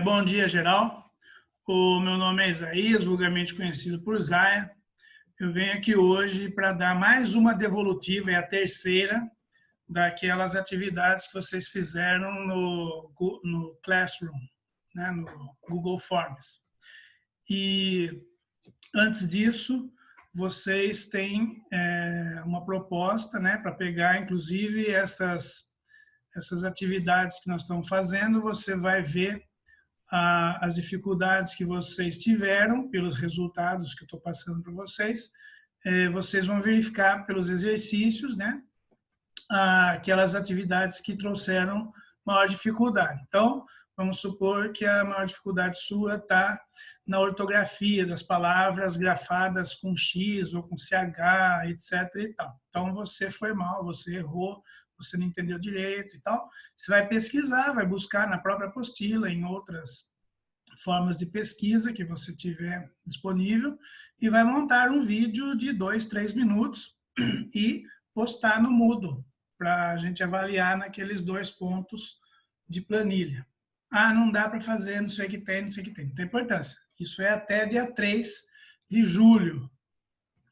Bom dia, geral. O meu nome é Isaías, vulgarmente conhecido por Zaya. Eu venho aqui hoje para dar mais uma devolutiva, é a terceira, daquelas atividades que vocês fizeram no Classroom, né, no Google Forms. E antes disso, vocês têm uma proposta, né, para pegar, inclusive, essas atividades que nós estamos fazendo. Você vai ver as dificuldades que vocês tiveram pelos resultados que eu estou passando para vocês. Vocês vão verificar pelos exercícios, né, aquelas atividades que trouxeram maior dificuldade. Então, vamos supor que a maior dificuldade sua está na ortografia das palavras grafadas com X ou com CH, etc. e tal. Então, você foi mal, você errou, você não entendeu direito e tal. Você vai pesquisar, vai buscar na própria apostila, em outras formas de pesquisa que você tiver disponível, e vai montar um vídeo de 2, 3 minutos e postar no Moodle, para a gente avaliar naqueles 2 pontos de planilha. Não dá para fazer, não sei o que tem, não sei o que tem. Não tem importância. Isso é até dia 3 de julho.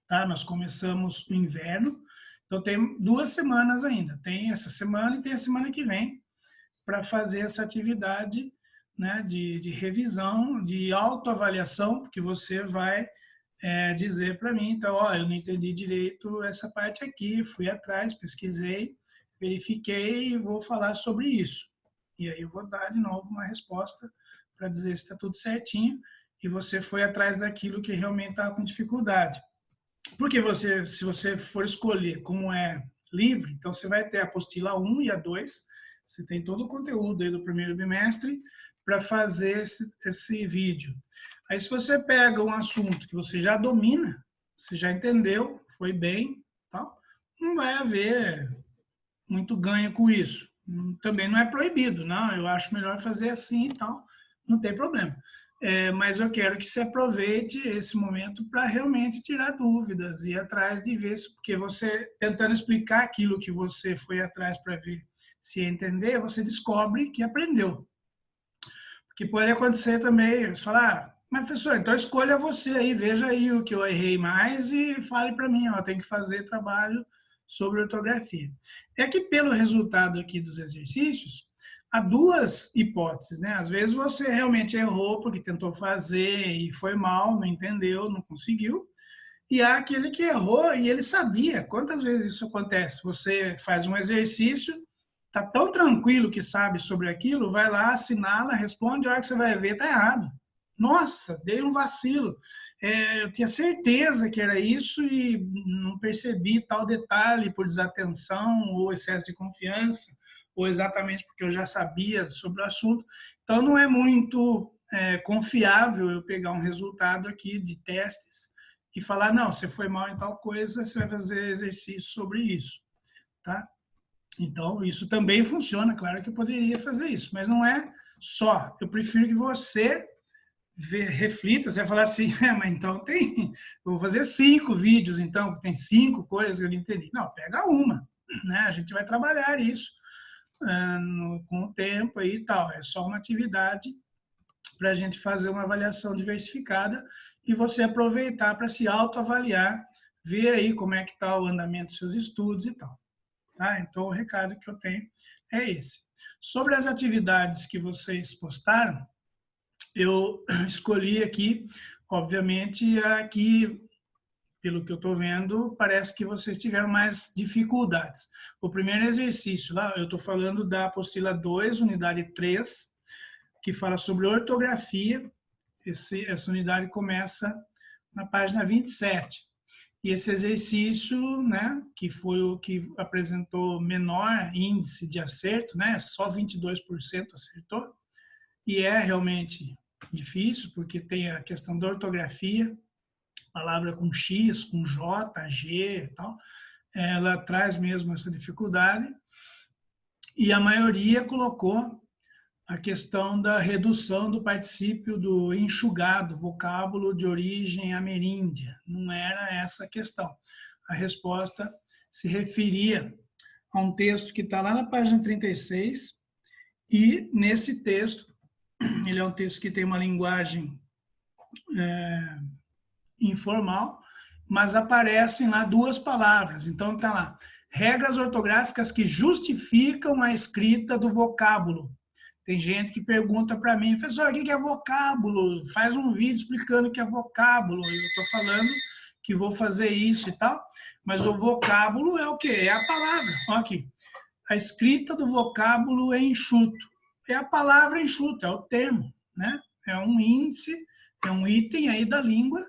Tá? Nós começamos o inverno, então tem 2 semanas ainda. Tem essa semana e tem a semana que vem para fazer essa atividade, né, de revisão, de autoavaliação, porque você vai dizer para mim, então, eu não entendi direito essa parte aqui, fui atrás, pesquisei, verifiquei e vou falar sobre isso. E aí eu vou dar de novo uma resposta para dizer se está tudo certinho e você foi atrás daquilo que realmente está com dificuldade. Porque se você for escolher como é livre, então você vai ter a apostila 1 e a 2, você tem todo o conteúdo aí do primeiro bimestre para fazer esse vídeo. Aí, se você pega um assunto que você já domina, você já entendeu, foi bem, tal, não vai haver muito ganho com isso. Também não é proibido, não, eu acho melhor fazer assim e tal, não tem problema. Mas eu quero que você aproveite esse momento para realmente tirar dúvidas, ir atrás de ver, porque você, tentando explicar aquilo que você foi atrás para ver se entender, você descobre que aprendeu. Porque pode acontecer também, você falar, mas professor, então escolha você aí, veja aí o que eu errei mais e fale para mim, tem que fazer trabalho sobre ortografia. É que pelo resultado aqui dos exercícios, há 2 hipóteses, né? Às vezes você realmente errou porque tentou fazer e foi mal, não entendeu, não conseguiu. E há aquele que errou e ele sabia. Quantas vezes isso acontece? Você faz um exercício, está tão tranquilo que sabe sobre aquilo, vai lá, assinala, responde, a hora que você vai ver, está errado. Nossa, dei um vacilo. Eu tinha certeza que era isso e não percebi tal detalhe por desatenção ou excesso de confiança, ou exatamente porque eu já sabia sobre o assunto. Então, não é muito confiável eu pegar um resultado aqui de testes e falar, não, você foi mal em tal coisa, você vai fazer exercício sobre isso. Tá? Então, isso também funciona, claro que eu poderia fazer isso, mas não é só. Eu prefiro que você reflita, você vai falar assim, mas então eu vou fazer 5 vídeos, então, tem 5 coisas que eu não entendi. Não, pega uma, né? A gente vai trabalhar isso com o tempo aí e tal. É só uma atividade para a gente fazer uma avaliação diversificada e você aproveitar para se autoavaliar, ver aí como é que está o andamento dos seus estudos e tal. Tá? Então, o recado que eu tenho é esse. Sobre as atividades que vocês postaram, eu escolhi aqui, obviamente, aqui, pelo que eu estou vendo, parece que vocês tiveram mais dificuldades. O primeiro exercício, lá, eu estou falando da apostila 2, unidade 3, que fala sobre ortografia. Essa unidade começa na página 27. E esse exercício, né, que foi o que apresentou menor índice de acerto, né, só 22% acertou, e é realmente difícil, porque tem a questão da ortografia, palavra com X, com J, G e tal, ela traz mesmo essa dificuldade, e a maioria colocou a questão da redução do particípio do enxugado, vocábulo de origem ameríndia. Não era essa a questão. A resposta se referia a um texto que está lá na página 36, e nesse texto Ele é um texto que tem uma linguagem informal, mas aparecem lá duas palavras. Então, está lá, regras ortográficas que justificam a escrita do vocábulo. Tem gente que pergunta para mim, professor, o que é vocábulo? Faz um vídeo explicando o que é vocábulo. Eu estou falando que vou fazer isso e tal, mas o vocábulo é o quê? É a palavra. Olha aqui. A escrita do vocábulo é enxuto. É a palavra enxuto, é o termo, né? É um índice, é um item aí da língua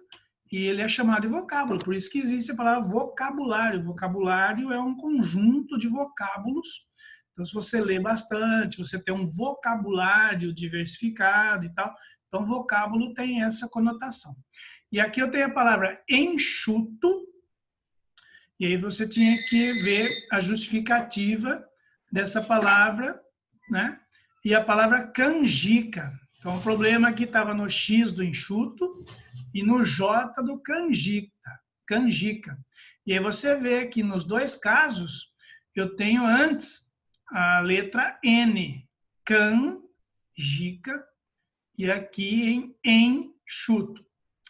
e ele é chamado de vocábulo. Por isso que existe a palavra vocabulário. Vocabulário é um conjunto de vocábulos. Então, se você lê bastante, você tem um vocabulário diversificado e tal. Então, vocábulo tem essa conotação. E aqui eu tenho a palavra enxuto, e aí você tinha que ver a justificativa dessa palavra, né? E a palavra canjica. Então, o problema aqui estava no X do enxuto e no J do canjica. E aí você vê que nos dois casos, eu tenho antes a letra N, canjica, e aqui em enxuto.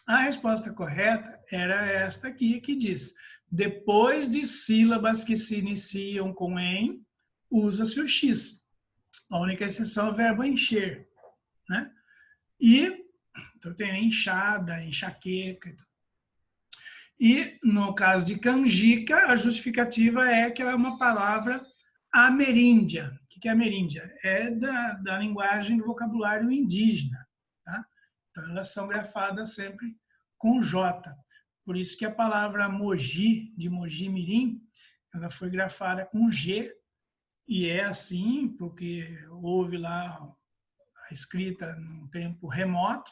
A resposta correta era esta aqui, que diz, depois de sílabas que se iniciam com em, usa-se o X. A única exceção é o verbo encher, né? E, então tem enxada, enxaqueca. E, no caso de canjica, a justificativa é que ela é uma palavra ameríndia. O que é ameríndia? É da linguagem do vocabulário indígena, tá? Então, elas são grafadas sempre com J. Por isso que a palavra Mogi, de Mogi Mirim, ela foi grafada com G, e é assim porque houve lá a escrita num tempo remoto,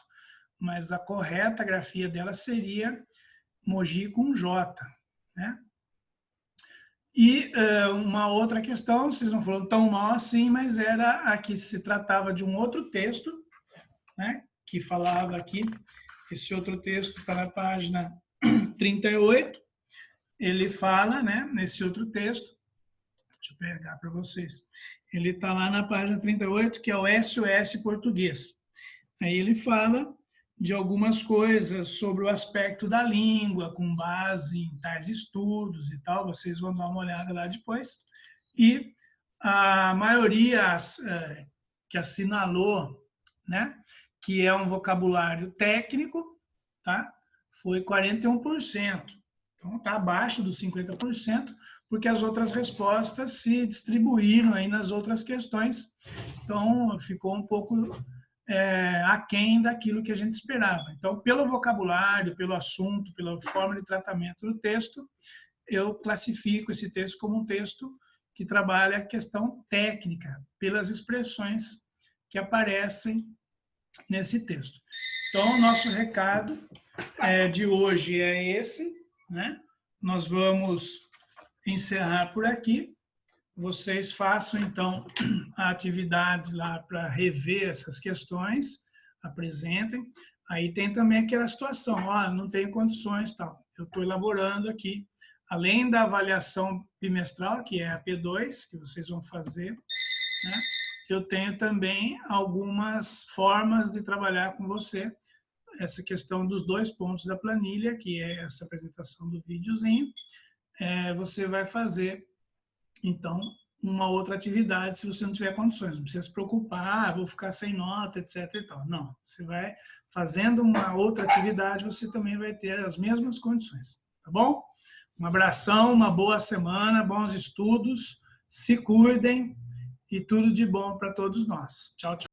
mas a correta grafia dela seria Mogi com J, né? E uma outra questão, vocês não foram tão mal assim, mas era a que se tratava de um outro texto, né? Que falava aqui, esse outro texto está na página 38, ele fala, né, nesse outro texto, deixa eu pegar para vocês, ele está lá na página 38, que é o SOS português. Aí ele fala de algumas coisas sobre o aspecto da língua, com base em tais estudos e tal, vocês vão dar uma olhada lá depois. E a maioria que assinalou, né, que é um vocabulário técnico, tá? Foi 41%. Então, está abaixo dos 50%, porque as outras respostas se distribuíram aí nas outras questões. Então, ficou um pouco aquém daquilo que a gente esperava. Então, pelo vocabulário, pelo assunto, pela forma de tratamento do texto, eu classifico esse texto como um texto que trabalha a questão técnica, pelas expressões que aparecem nesse texto. Então, o nosso recado de hoje é esse, né? Nós vamos encerrar por aqui. Vocês façam, então, a atividade lá para rever essas questões, apresentem. Aí tem também aquela situação, não tenho condições, tal. Eu estou elaborando aqui, além da avaliação bimestral, que é a P2, que vocês vão fazer, né? Eu tenho também algumas formas de trabalhar com você essa questão dos 2 pontos da planilha, que é essa apresentação do videozinho. Você vai fazer, então, uma outra atividade se você não tiver condições. Não precisa se preocupar, vou ficar sem nota, etc. e tal. Não, você vai fazendo uma outra atividade, você também vai ter as mesmas condições. Tá bom? Um abração, uma boa semana, bons estudos, se cuidem e tudo de bom para todos nós. Tchau, tchau.